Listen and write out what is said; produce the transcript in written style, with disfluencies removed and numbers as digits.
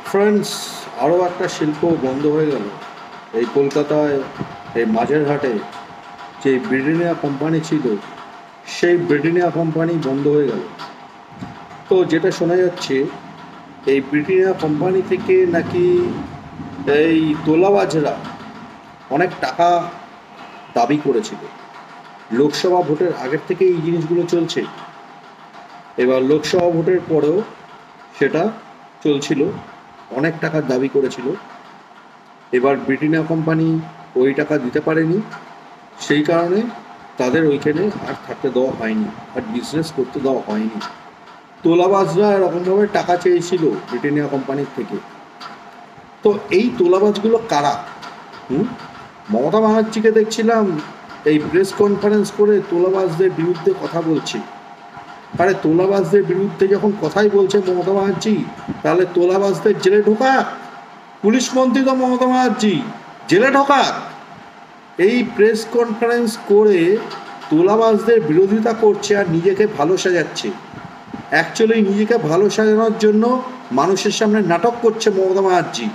Friends, আরও একটা শিল্প বন্ধ হয়ে গেল এই কলকাতায়। এই মাঝেরহাটে যে ব্রিটানিয়া কোম্পানি ছিল, সেই ব্রিটানিয়া কোম্পানি বন্ধ হয়ে গেল। তো যেটা শোনা যাচ্ছে, এই ব্রিটানিয়া কোম্পানি থেকে নাকি এই তোলাবাজরা অনেক টাকা দাবি করেছিল। লোকসভা ভোটের আগের থেকে এই জিনিসগুলো চলছে, এবার লোকসভা ভোটের পরেও সেটা চলছিল। অনেক টাকার দাবি করেছিল। এবার ব্রিটানিয়া কোম্পানি ওই টাকা দিতে পারেনি, সেই কারণে তাদের ওইখানে আর থাকতে দেওয়া হয়নি, আর বিজনেস করতে দেওয়া হয়নি। তোলাবাজরা এরকমভাবে টাকা চেয়েছিল ব্রিটানিয়া কোম্পানির থেকে। তো এই তোলাবাজগুলো কারা? মমতা ব্যানার্জিকে দেখছিলাম এই প্রেস কনফারেন্স করে তোলাবাজদের বিরুদ্ধে কথা বলছে। আরে তোলাবাজদের বিরুদ্ধে যখন কথাই বলছে মমতা ব্যানার্জি, তাহলে তোলাবাজদের জেলে ঢোকা। পুলিশ মন্ত্রী তো মমতা ব্যানার্জি, জেলে ঢোকা। এই প্রেস কনফারেন্স করে তোলাবাজদের বিরোধিতা করছে আর নিজেকে ভালো সাজাচ্ছে। অ্যাকচুয়ালি নিজেকে ভালো সাজানোর জন্য মানুষের সামনে নাটক করছে মমতা ব্যানার্জি।